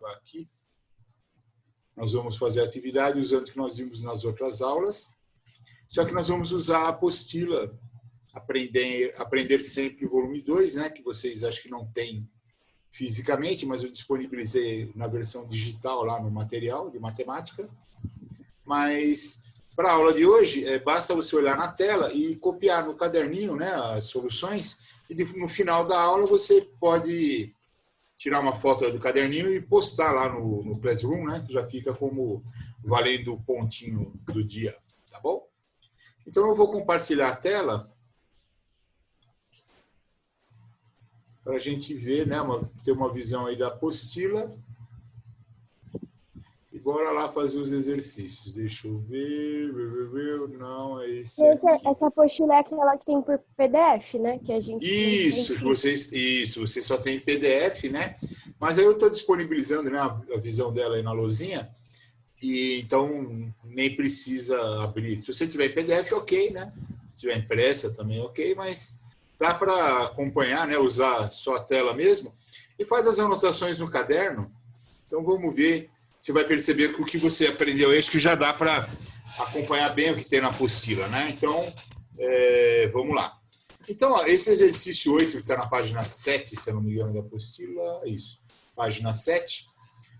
colocar aqui. Nós vamos fazer a atividade usando o que nós vimos nas outras aulas, só que nós vamos usar a apostila Aprender Sempre, volume 2, né, que vocês acho que não têm fisicamente, mas eu disponibilizei na versão digital lá no material de matemática. Mas para a aula de hoje, basta você olhar na tela e copiar no caderninho, né, as soluções, e no final da aula você pode tirar uma foto do caderninho e postar lá no Classroom, né, que já fica como valendo o pontinho do dia, tá bom? Então eu vou compartilhar a tela para a gente ver, né, ter uma visão aí da apostila. E bora lá fazer os exercícios. Deixa eu ver. Não, é esse aqui. Essa apostila é aquela que tem por PDF, né? Que a gente Isso, vocês só tem PDF, né? Mas aí eu estou disponibilizando, né, a visão dela aí na lousinha. E então nem precisa abrir. Se você tiver PDF, ok, né? Se tiver impressa também, ok, mas dá para acompanhar, né? Usar só a tela mesmo. E faz as anotações no caderno. Então vamos ver. Você vai perceber que o que você aprendeu, acho que já dá para acompanhar bem o que tem na apostila, né? Então, vamos lá. Então, ó, esse exercício 8, que está na página 7, se eu não me engano, da apostila, isso, página 7,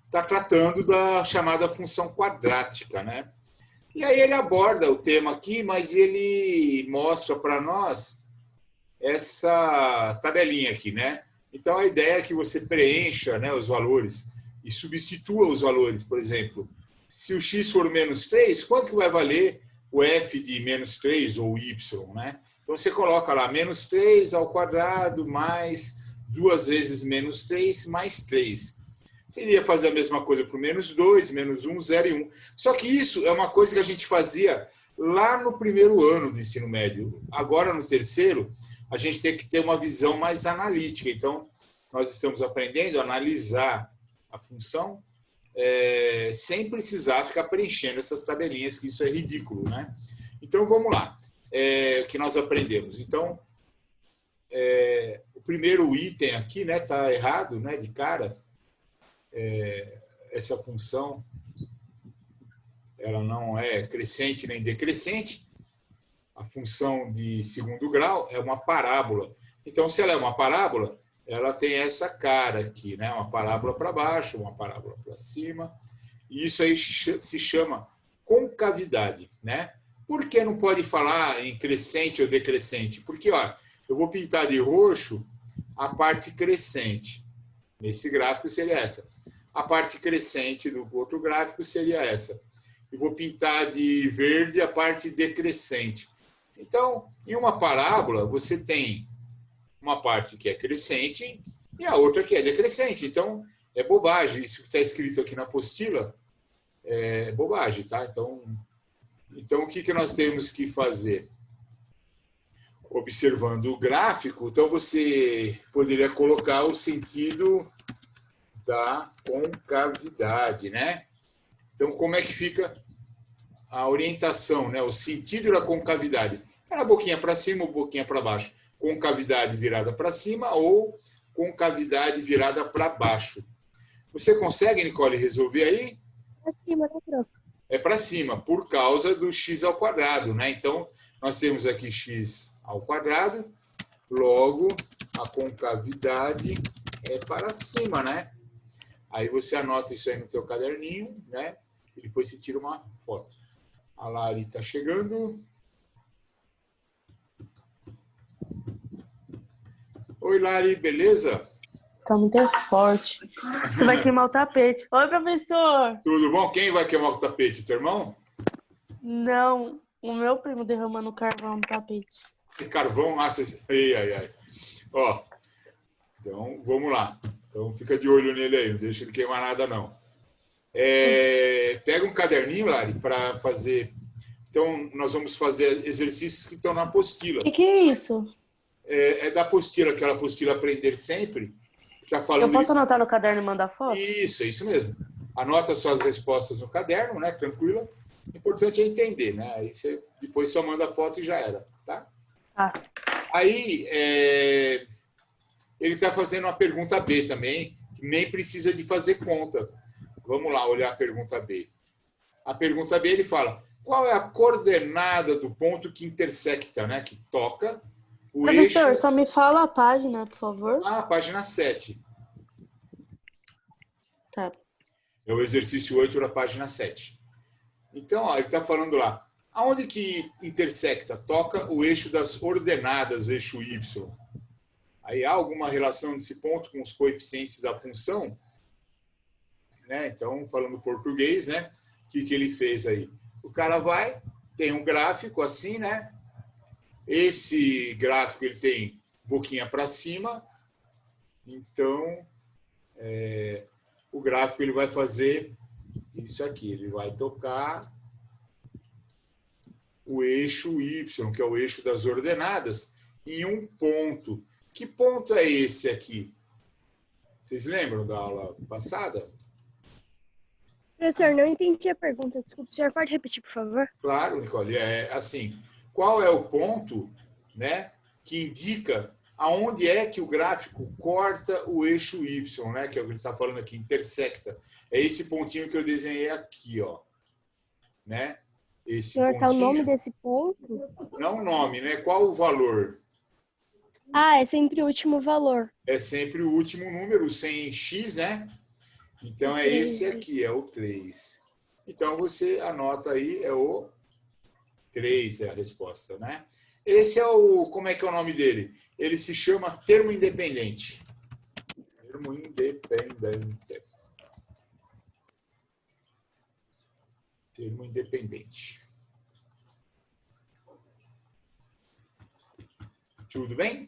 está tratando da chamada função quadrática, né? E aí ele aborda o tema aqui, mas ele mostra para nós essa tabelinha aqui, né? Então, a ideia é que você preencha, né, os valores e substitua os valores. Por exemplo, se o x for menos 3, quanto que vai valer o f de menos 3 ou y, né? Então você coloca lá menos 3 ao quadrado mais 2 vezes menos 3 mais 3. Você iria fazer a mesma coisa para o menos 2, menos 1, 0 e 1. Só que isso é uma coisa que a gente fazia lá no primeiro ano do ensino médio. Agora, no terceiro, a gente tem que ter uma visão mais analítica. Então, nós estamos aprendendo a analisar a função sem precisar ficar preenchendo essas tabelinhas, que isso é ridículo, né? Então, vamos lá. O que nós aprendemos? Então, o primeiro item aqui, né, tá errado, né, de cara. Essa função, ela não é crescente nem decrescente. A função de segundo grau é uma parábola. Então, se ela é uma parábola, ela tem essa cara aqui, né? Uma parábola para baixo, uma parábola para cima. E isso aí se chama concavidade, né? Por que não pode falar em crescente ou decrescente? Porque, ó, eu vou pintar de roxo a parte crescente. Nesse gráfico seria essa. A parte crescente do outro gráfico seria essa. Eu vou pintar de verde a parte decrescente. Então, em uma parábola, você tem uma parte que é crescente e a outra que é decrescente. Então, é bobagem. Isso que está escrito aqui na apostila é bobagem, tá? Então o que nós temos que fazer? Observando o gráfico, então você poderia colocar o sentido da concavidade, né? Então, como é que fica a orientação, né? O sentido da concavidade? Era a boquinha para cima ou boquinha para baixo? Concavidade virada para cima ou concavidade virada para baixo? Você consegue, Nicole, resolver aí? Para cima, né, prof? É para cima, por causa do x ao quadrado, né? Então, nós temos aqui x ao quadrado, logo a concavidade é para cima, né? Aí você anota isso aí no teu caderninho, né? E depois você tira uma foto. A Lari está chegando. Oi, Lari, beleza? Tá muito forte. Você vai queimar o tapete. Oi, professor! Tudo bom? Quem vai queimar o tapete? Teu irmão? Não, o meu primo derramando carvão no tapete. Carvão? Ai. Ó, então, vamos lá. Então, fica de olho nele aí. Não deixa ele queimar nada, não. Pega um caderninho, Lari, para fazer... Então, nós vamos fazer exercícios que estão na apostila. O que é isso? É da apostila, aquela apostila Aprender Sempre. Tá falando Eu posso anotar no caderno e mandar foto? Isso, é isso mesmo. Anota suas respostas no caderno, né? Tranquila. O importante é entender, né? Aí você depois só manda a foto e já era, tá? Aí, ele está fazendo uma pergunta B também, nem precisa de fazer conta. Vamos lá olhar a pergunta B. A pergunta B ele fala, qual é a coordenada do ponto que intersecta, né? Que toca o Professor, eixo... só me fala a página, por favor. Ah, página 7. Tá. É o exercício 8 da página 7. Então, ó, ele está falando lá, aonde que intersecta? Toca o eixo das ordenadas, eixo Y. Aí há alguma relação desse ponto com os coeficientes da função? Né? Então, falando português, né? O que ele fez aí? O cara vai, tem um gráfico assim, né? Esse gráfico ele tem boquinha para cima. Então, o gráfico ele vai fazer isso aqui. Ele vai tocar o eixo Y, que é o eixo das ordenadas, em um ponto. Que ponto é esse aqui? Vocês lembram da aula passada? Professor, não entendi a pergunta. Desculpa, o senhor pode repetir, por favor? Claro, Nicole. É assim, qual é o ponto, né, que indica aonde é que o gráfico corta o eixo Y, né, que é o que ele está falando aqui, intersecta. É esse pontinho que eu desenhei aqui, ó. Né? Esse O senhor pontinho. quer o nome desse ponto? Não o nome, né? Qual o valor? Ah, é sempre o último valor. É sempre o último número, sem X, né? Então, é esse aqui, é o 3. Então, você anota aí, é o 3, é a resposta, né? Esse é o... Como é que é o nome dele? Ele se chama termo independente. Termo independente. Termo independente. Tudo bem?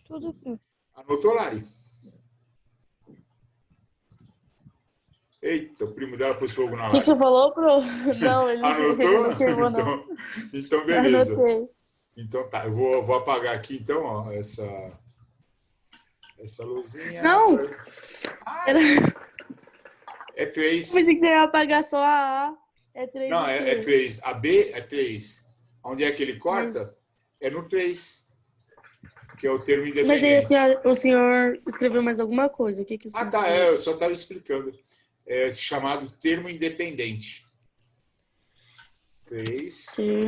Tudo bem. Anotou, Lari? Eita, o primo dela pôs fogo na O que Lari. você falou, pro? Não, ele Anotou? não queimou, não. Então, beleza. Anotei. Então tá, eu vou apagar aqui então, ó, essa luzinha. Não! Era... É 3. Eu pensei que você ia apagar só a A. É 3. Não, é 3. A B é 3. Onde é que ele corta? É no 3. Que é o termo independente. Mas aí o senhor escreveu mais alguma coisa? O que o senhor escreveu? Eu só estava explicando. É chamado termo independente. 3 Sim.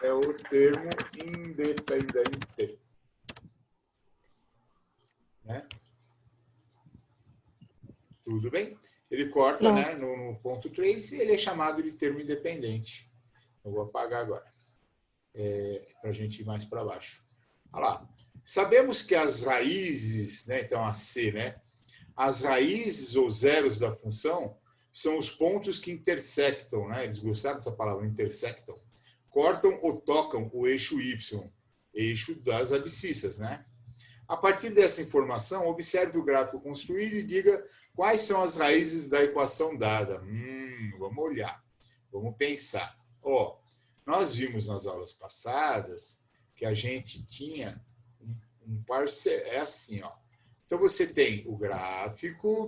é o termo independente. Né? Tudo bem? Ele corta, né, no ponto 3 e ele é chamado de termo independente. Eu vou apagar agora. Para a gente ir mais para baixo. Olha lá. Sabemos que as raízes, né, então a C, né, as raízes ou zeros da função são os pontos que intersectam, né? Eles gostaram dessa palavra, intersectam. Cortam ou tocam o eixo Y, eixo das abscissas, né? A partir dessa informação, observe o gráfico construído e diga quais são as raízes da equação dada. Vamos olhar, vamos pensar. Ó, nós vimos nas aulas passadas que a gente tinha um parceiro, é assim, ó. Então, você tem o gráfico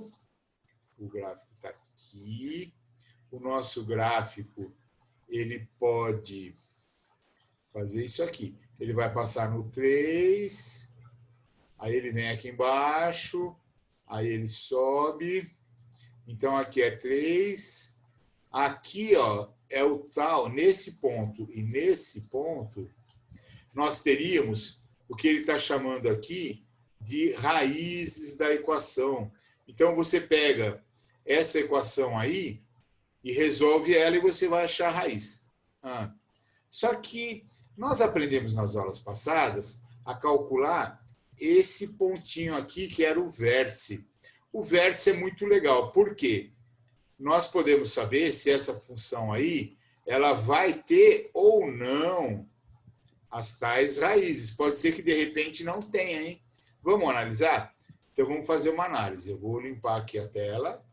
está aqui, o nosso gráfico, ele pode fazer isso aqui. Ele vai passar no 3, aí ele vem aqui embaixo, aí ele sobe, então aqui é 3, aqui, ó, é o tal, nesse ponto e nesse ponto, nós teríamos o que ele está chamando aqui de raízes da equação. Então, você pega essa equação aí e resolve ela e você vai achar a raiz. Só que nós aprendemos nas aulas passadas a calcular esse pontinho aqui, que era o vértice. O vértice é muito legal. Por quê? Nós podemos saber se essa função aí ela vai ter ou não as tais raízes. Pode ser que, de repente, não tenha, hein? Vamos analisar? Então, vamos fazer uma análise. Eu vou limpar aqui a tela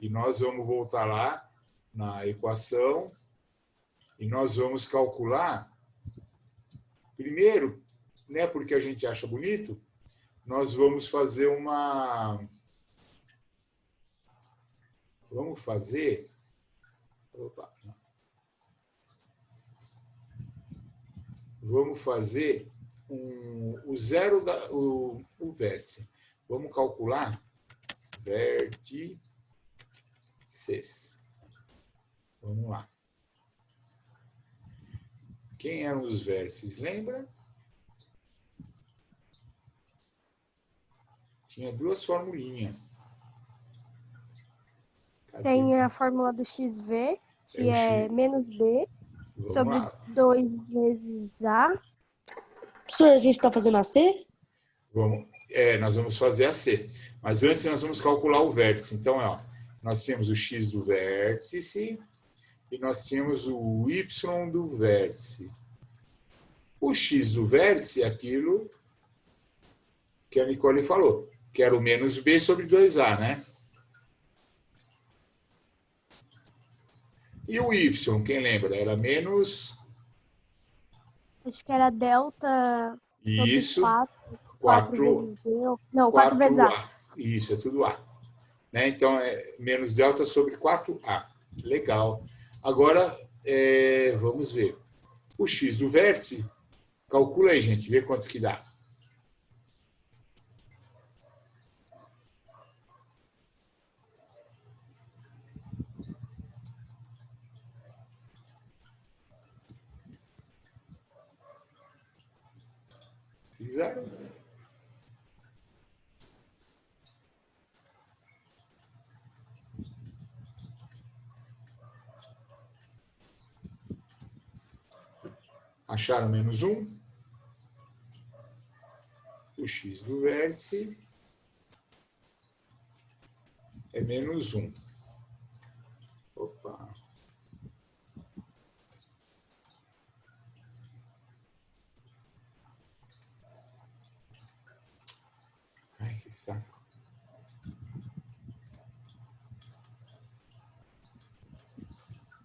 e nós vamos voltar lá na equação e nós vamos calcular. Primeiro, né, porque a gente acha bonito, nós vamos fazer uma... Vamos fazer... Opa, não. Vamos fazer o zero, o vértice. Vamos calcular vértices. Vamos lá. Quem eram os vértices? Lembra? Tinha duas formulinhas. Cadê? Tem a fórmula do XV, que é menos B Vamos sobre lá. 2 vezes A. Professor, a gente tá fazendo a C? Nós vamos fazer a C. Mas antes nós vamos calcular o vértice. Então, nós temos o x do vértice e nós temos o y do vértice. O x do vértice é aquilo que a Nicole falou, que era o menos b sobre 2a, né? E o y, quem lembra? Era menos... Acho que era delta sobre Isso, 4 vezes B. Não, 4 vezes A. Isso, é tudo A. Né? Então, é menos delta sobre 4A. Legal. Agora, vamos ver. O x do vértice, calcula aí, gente, vê quanto que dá. Fizeram? Acharam menos 1? O x do vértice é menos 1. Opa. Ai, que saco.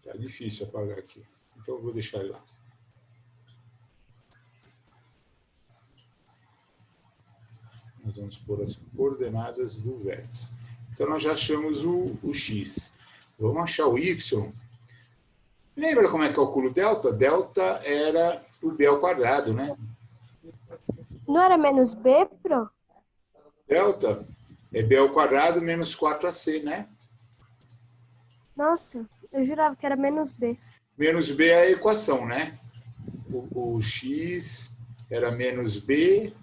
Tá difícil apagar aqui. Então eu vou deixar ele lá. Nós vamos pôr as coordenadas do vértice. Então, nós já achamos o x. Vamos achar o y. Lembra como é que calcula o delta? Delta era o b ao quadrado, né? Não era menos B, Pro? Delta é b ao quadrado menos 4ac, né? Nossa, eu jurava que era menos B. Menos b é a equação, né? O x era menos b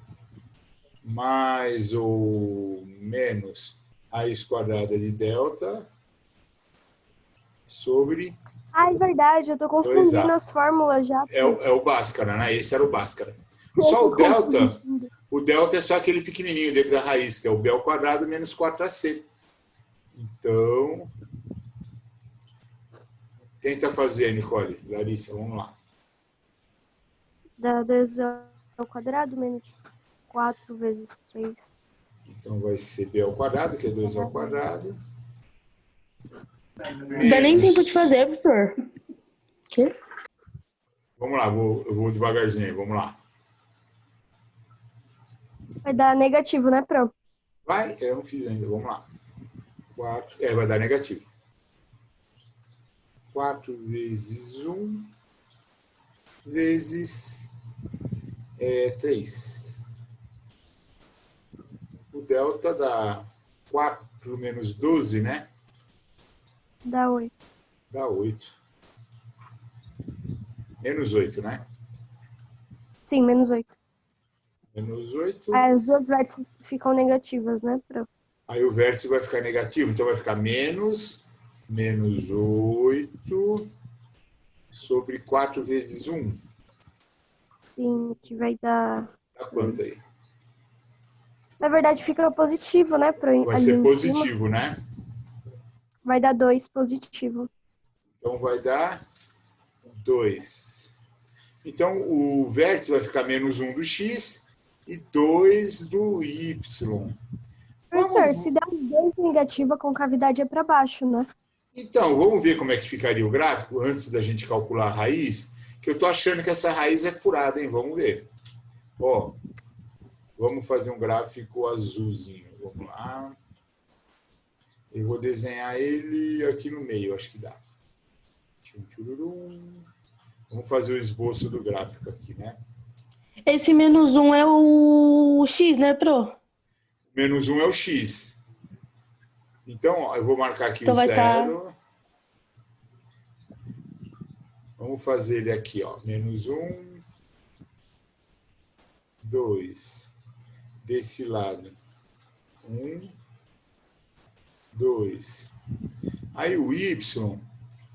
mais ou menos raiz quadrada de delta sobre... Ah, é verdade, eu tô confundindo as fórmulas já. É o Bhaskara, né? Esse era o Bhaskara. Só o delta é só aquele pequenininho dentro da raiz, que é o b ao quadrado menos 4ac. Então, tenta fazer, Nicole. Larissa, vamos lá. Dá 2 ao quadrado menos 4 vezes 3. Então, vai ser b ao quadrado, que é 2 ao quadrado. Não dá nem tempo de fazer, professor. Quê? Vamos lá, eu vou devagarzinho aí, vamos lá. Vai dar negativo, né, Pro? Vai? Eu não fiz ainda, vamos lá. 4, vai dar negativo. 4 vezes 1 vezes 3. O delta dá 4 menos 12, né? Dá 8. Dá 8. Menos 8, né? Sim, menos 8. Menos 8. Aí as duas vértices ficam negativas, né, Pro? Aí o vértice vai ficar negativo, então vai ficar menos 8 sobre 4 vezes 1. Sim, que vai dar... Dá quanto aí? Na verdade, fica positivo, né, Pro? Vai ali ser em positivo, cima. né? Vai dar 2 positivo. Então vai dar 2. Então o vértice vai ficar menos 1 do x e 2 do y. Professor, se der os dois negativa, a concavidade é para baixo, né? Então, vamos ver como é que ficaria o gráfico antes da gente calcular a raiz, que eu estou achando que essa raiz é furada, hein? Vamos ver. Ó, vamos fazer um gráfico azulzinho. Vamos lá. Eu vou desenhar ele aqui no meio, acho que dá. Vamos fazer o esboço do gráfico aqui, né? Esse menos 1 é o X, né, Pro? Menos 1 é o x. Então, ó, eu vou marcar aqui Então o vai zero. Vamos fazer ele aqui, ó. Menos 1, 2. Desse lado. 1, 2. Aí o Y,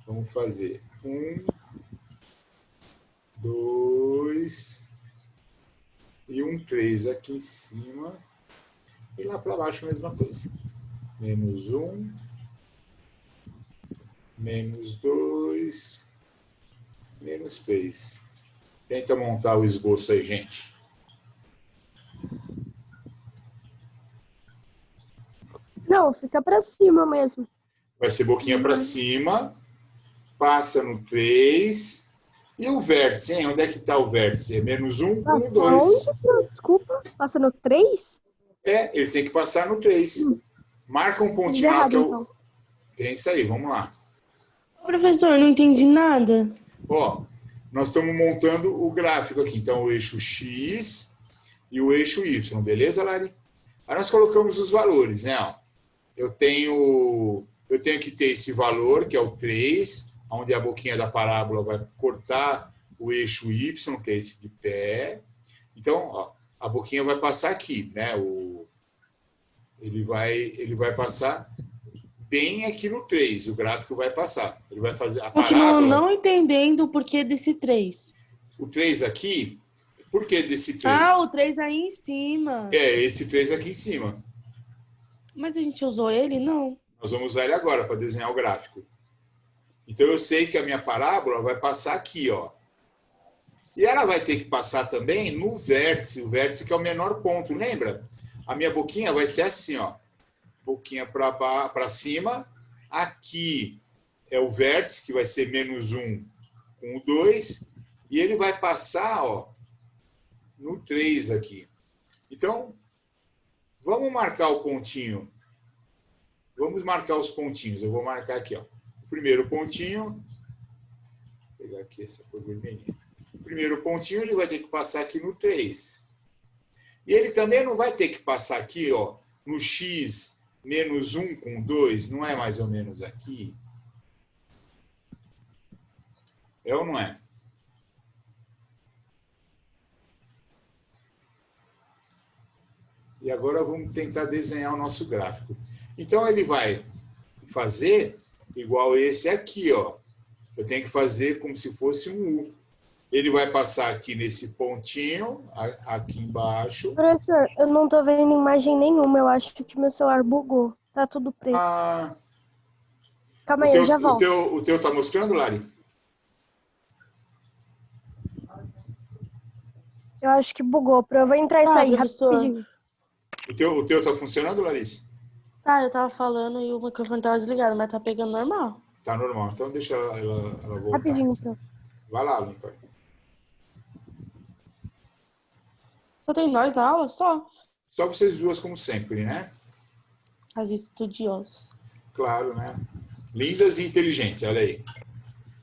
vamos fazer 1, 2 e um 3 aqui em cima. E lá para baixo a mesma coisa. Menos 1, menos 2, menos 3. Tenta montar o esboço aí, gente. Não, fica pra cima mesmo. Vai ser boquinha para cima, passa no 3. E o vértice, hein? Onde é que está o vértice? É menos 1 com Passa 2. onde? Desculpa. Passa no 3? É, ele tem que passar no 3. Marca um pontinho lá que é o... Então. Pensa aí, vamos lá. Professor, não entendi nada. Ó, nós estamos montando o gráfico aqui. Então, o eixo X e o eixo Y, beleza, Lari? Aí nós colocamos os valores, né? Ó, eu tenho que ter esse valor, que é o 3, onde a boquinha da parábola vai cortar o eixo Y, que é esse de pé. Então, ó, a boquinha vai passar aqui, né? Ele vai passar bem aqui no 3, o gráfico vai passar. Ele vai fazer a Continuo parábola. não entendendo o porquê desse 3. O 3 aqui, por que desse 3? Ah, o 3 aí em cima. É, esse 3 aqui em cima. Mas a gente usou ele? Não. Nós vamos usar ele agora para desenhar o gráfico. Então, eu sei que a minha parábola vai passar aqui, ó. E ela vai ter que passar também no vértice, o vértice que é o menor ponto, lembra? A minha boquinha vai ser assim, ó. Boquinha para cima. Aqui é o vértice, que vai ser menos 1 com o 2. E ele vai passar, ó, no 3 aqui. Então, vamos marcar o pontinho. Vamos marcar os pontinhos. Eu vou marcar aqui, ó. O primeiro pontinho. Vou pegar aqui essa cor vermelhinha. O primeiro pontinho ele vai ter que passar aqui no 3. E ele também não vai ter que passar aqui, ó, no X menos 1 com 2. Não é mais ou menos aqui? É ou não é? E agora vamos tentar desenhar o nosso gráfico. Então, ele vai fazer igual esse aqui, ó. Eu tenho que fazer como se fosse um U. Ele vai passar aqui nesse pontinho, aqui embaixo. Professor, eu não tô vendo imagem nenhuma. Eu acho que meu celular bugou. Tá tudo preto. Ah, Calma aí, eu já volto. o teu tá mostrando, Lari? Eu acho que bugou. Eu vou entrar e sair professor. rapidinho. O teu tá funcionando, Larissa? Tá, eu tava falando e o microfone tava desligado, mas tá pegando normal. Tá normal. Então deixa ela voltar. Rapidinho, então. Vai lá, Lincoln. Só tem nós na aula? Só. Só vocês duas, como sempre, né? As estudiosas. Claro, né? Lindas e inteligentes, olha aí.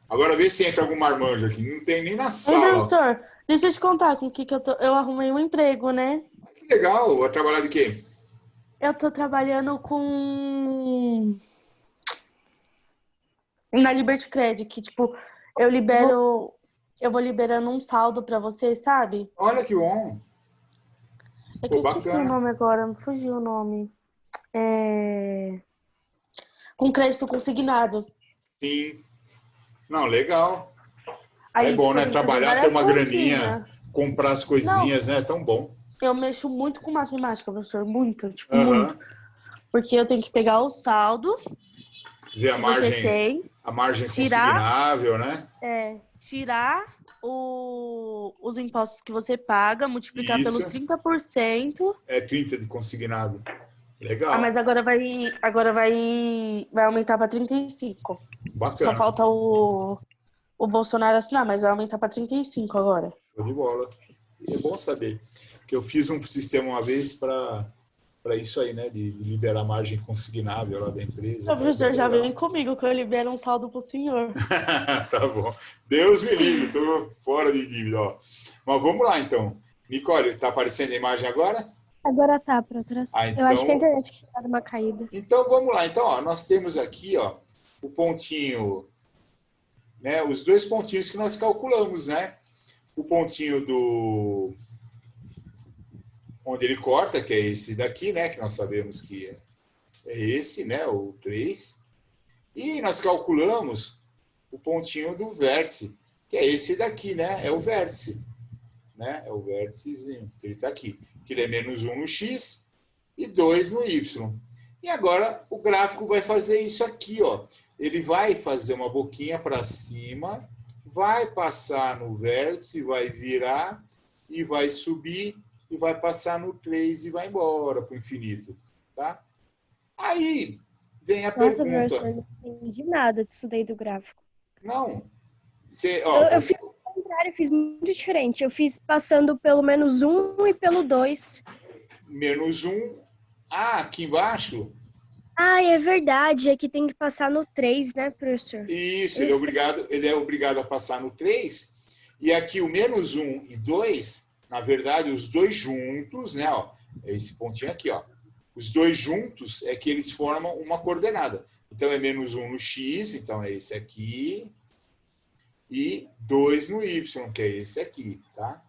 Agora vê se entra algum marmanjo aqui. Não tem nem na Ei, sala. professor, deixa eu te contar com o que eu tô. Eu arrumei um emprego, né? Que legal. Vai trabalhar de quê? Eu tô trabalhando na Liberty Credit, que, tipo, eu vou liberando um saldo pra você, sabe? Olha que bom. É que eu esqueci bacana. o nome agora, me fugiu o nome. Com crédito consignado. Sim. Não, legal. Aí, É bom, tipo, a né? gente Trabalhar, faz ter uma várias graninha, coisinhas. comprar as coisinhas, né? É tão bom. Eu mexo muito com matemática, professor, muito, tipo, Aham. muito. Porque eu tenho que pegar o saldo Ver a que você margem, tem, a margem tirar- consignável, né? tirar os impostos que você paga, multiplicar Isso. pelos 30%. É 30 de consignado. Legal. Ah, mas agora vai aumentar para 35. Bacana. Só falta o Bolsonaro assinar, mas vai aumentar para 35 agora. Show de bola. E é bom saber. Que eu fiz um sistema uma vez para isso aí, né? De liberar margem consignável lá da empresa. O professor já vem comigo que eu libero um saldo pro senhor. Tá bom. Deus me livre, tô fora de dívida, ó. Mas vamos lá, então. Nicole, tá aparecendo a imagem agora? Agora tá para trás. Então, eu acho que a internet tinha dado uma caída. Então, vamos lá. Então, ó, nós temos aqui ó, o pontinho, né, os dois pontinhos que nós calculamos, né? O pontinho do onde ele corta, que é esse daqui, né? Que nós sabemos que é esse, né? O 3. E nós calculamos o pontinho do vértice, que é esse daqui, né? É o vértice, né? É o vérticezinho, que ele está aqui. Que ele é menos 1 no x e 2 no y. E agora o gráfico vai fazer isso aqui, ó. Ele vai fazer uma boquinha para cima, vai passar no vértice, vai virar e vai subir e vai passar no 3 e vai embora para o infinito, tá? Aí vem a Nossa, pergunta. professor, não entendi nada disso daí do gráfico. Não. Você, ó, eu fiz o contrário, fiz muito diferente. Eu fiz passando pelo menos 1 e pelo 2. Menos 1. Ah, aqui embaixo? Ah, é verdade. É que tem que passar no 3, né, professor? Isso, ele é obrigado a passar no 3. E aqui o menos 1 e 2, na verdade, os dois juntos, né? Ó, é esse pontinho aqui, ó. Os dois juntos é que eles formam uma coordenada. Então, é menos 1 no x, então é esse aqui. E 2 no y, que é esse aqui, tá?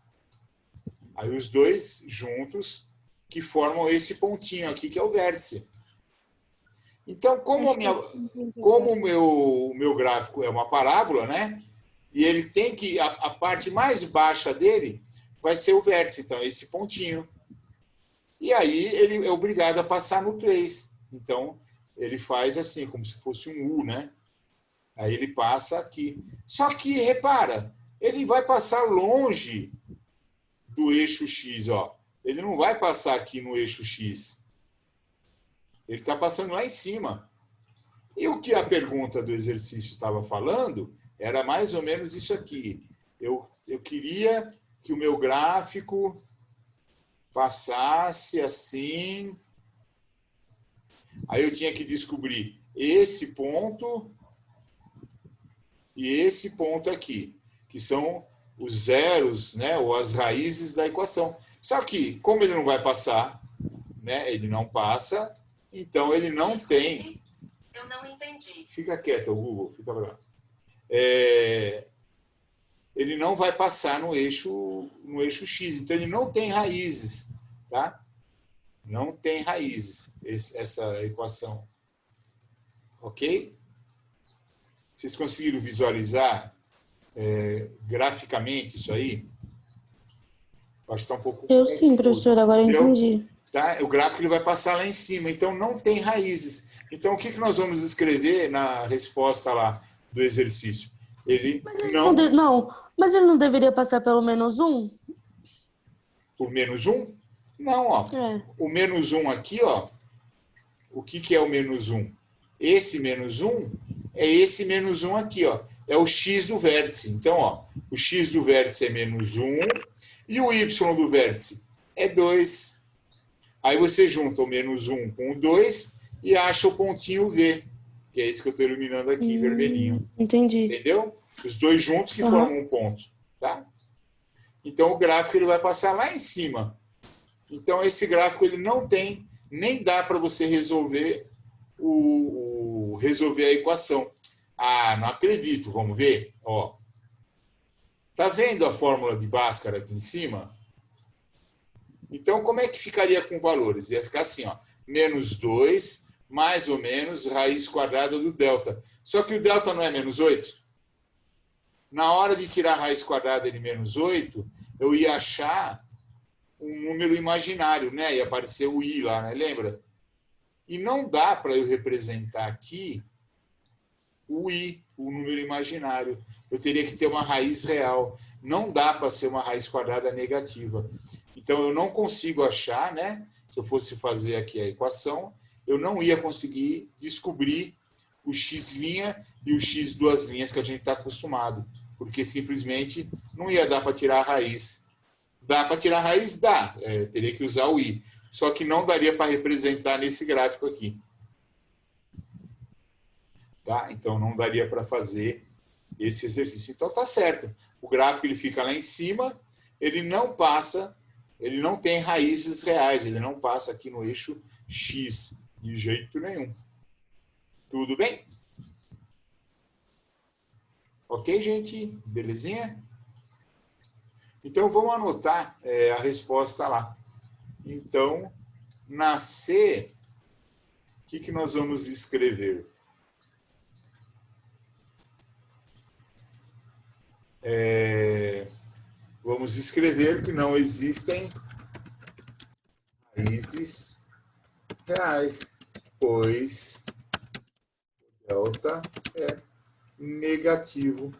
Aí os dois juntos que formam esse pontinho aqui, que é o vértice. Então, como o meu gráfico é uma parábola, né? E ele tem que, a parte mais baixa dele vai ser o vértice, então, esse pontinho. E aí ele é obrigado a passar no 3. Então, ele faz assim, como se fosse um U, né? Aí ele passa aqui. Só que, repara, ele vai passar longe do eixo X, ó. Ele não vai passar aqui no eixo X. Ele está passando lá em cima. E o que a pergunta do exercício estava falando era mais ou menos isso aqui. Eu queria que o meu gráfico passasse assim. Aí eu tinha que descobrir esse ponto e esse ponto aqui, que são os zeros, né, ou as raízes da equação. Só que, como ele não vai passar, né, ele não passa, então ele não tem... Eu não entendi. Fica quieto, Google, fica bravo. Ele não vai passar no eixo X, então ele não tem raízes, tá? Não tem raízes, essa equação. Ok? Vocês conseguiram visualizar graficamente isso aí? Acho que está um pouco Eu confuso. sim, professor, agora eu entendi. Tá? O gráfico ele vai passar lá em cima, então não tem raízes. Então, o que nós vamos escrever na resposta lá do exercício? Ele Mas ele não deveria passar pelo menos 1? Por menos 1? Não, ó. O menos 1 aqui, ó. O que é o menos 1? Esse menos 1 é esse menos 1 aqui, ó. É o x do vértice. Então, ó, o x do vértice é menos 1 e o y do vértice é 2. Aí você junta o menos 1 com o 2 e acha o pontinho V, que é esse que eu estou iluminando aqui, vermelhinho. Entendi. Entendeu? Os dois juntos que formam um ponto, tá? Então, o gráfico ele vai passar lá em cima. Então, esse gráfico ele não tem, nem dá para você resolver resolver a equação. Ah, não acredito, vamos ver? Ó. Tá vendo a fórmula de Bhaskara aqui em cima? Então, como é que ficaria com valores? Ia ficar assim, ó, menos 2, mais ou menos, raiz quadrada do delta. Só que o delta não é menos 8? Na hora de tirar a raiz quadrada de menos 8, eu ia achar um número imaginário, né? Ia aparecer o i lá, né? Lembra? E não dá para eu representar aqui o i, o número imaginário. Eu teria que ter uma raiz real. Não dá para ser uma raiz quadrada negativa. Então, eu não consigo achar, né? Se eu fosse fazer aqui a equação, eu não ia conseguir descobrir o x' e o x duas linhas que a gente está acostumado. Porque simplesmente não ia dar para tirar a raiz. Dá para tirar a raiz? Dá. Teria que usar o i. Só que não daria para representar nesse gráfico aqui. Tá? Então, não daria para fazer esse exercício. Então, tá certo. O gráfico ele fica lá em cima, ele não passa ele não tem raízes reais, ele não passa aqui no eixo X de jeito nenhum. Tudo bem? Ok, gente? Belezinha? Então, vamos anotar a resposta lá. Então, na C, o que nós vamos escrever? Vamos escrever que não existem raízes reais, pois delta é negativo.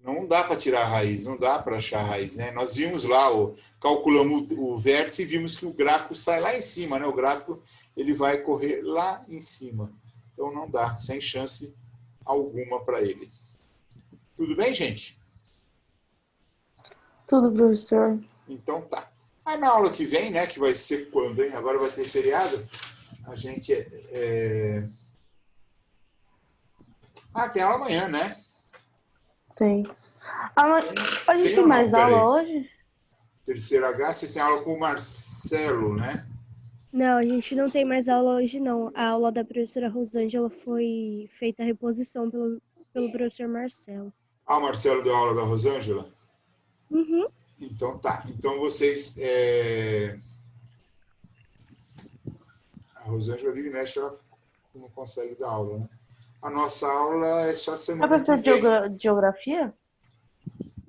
Não dá para tirar a raiz, não dá para achar a raiz, né? Nós vimos lá, calculamos o vértice e vimos que o gráfico sai lá em cima, né? O gráfico ele vai correr lá em cima. Então não dá, sem chance alguma para ele. Tudo bem, gente? Tudo, professor. Então tá. Aí na aula que vem, né? Que vai ser quando, hein? Agora vai ter feriado. A gente tem aula amanhã, né? Tem. A gente tem mais aula hoje? Terceiro H, vocês têm aula com o Marcelo, né? Não, a gente não tem mais aula hoje, não. A aula da professora Rosângela foi feita a reposição pelo professor Marcelo. Ah, o Marcelo deu aula da Rosângela? Uhum. Então tá. Então vocês... A Rosângela vira e mexe, ela não consegue dar aula, né? A nossa aula é só semana que vem. De geografia?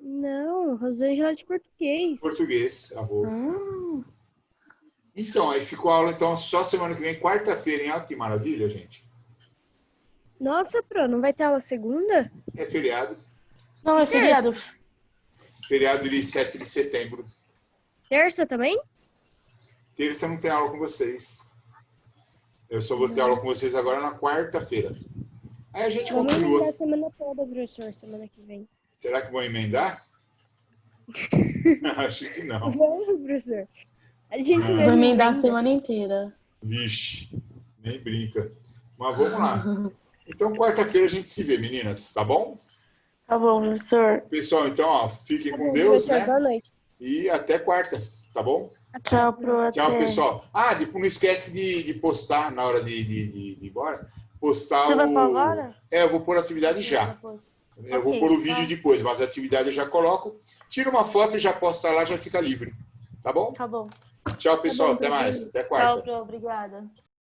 Não, Rosângela é de português. Português, arroz. Então, aí ficou a aula então, só semana que vem, quarta-feira, hein? Olha que maravilha, gente. Nossa, Pro, não vai ter aula segunda? É feriado. Não, é feriado. Feriado de 7 de setembro. Terça também? Terça não tem aula com vocês. Eu só vou ter aula com vocês agora na quarta-feira. Aí a gente Vamos continua. emendar a semana toda, professor, semana que vem. Será que vão emendar? Acho que não. Vamos, professor. A gente Vou emendar a semana inteira. Vixe, nem brinca. Mas vamos lá. Então, quarta-feira a gente se vê, meninas, tá bom? Tá bom, professor. Pessoal, então, ó, fiquem com bom, Deus, professor, né? boa noite. E até quarta, tá bom? Tchau, Pro. Tchau, pessoal. Ah, não esquece de postar na hora de ir embora. Postar Você vai pôr agora? Eu vou pôr a atividade já. Eu vou pôr o vídeo depois, mas a atividade eu já coloco. Tira uma foto e já posta lá, já fica livre. Tá bom? Tá bom. Tchau, pessoal. Tá bom, até mais. Até quarta. Tchau, Pro. Obrigada.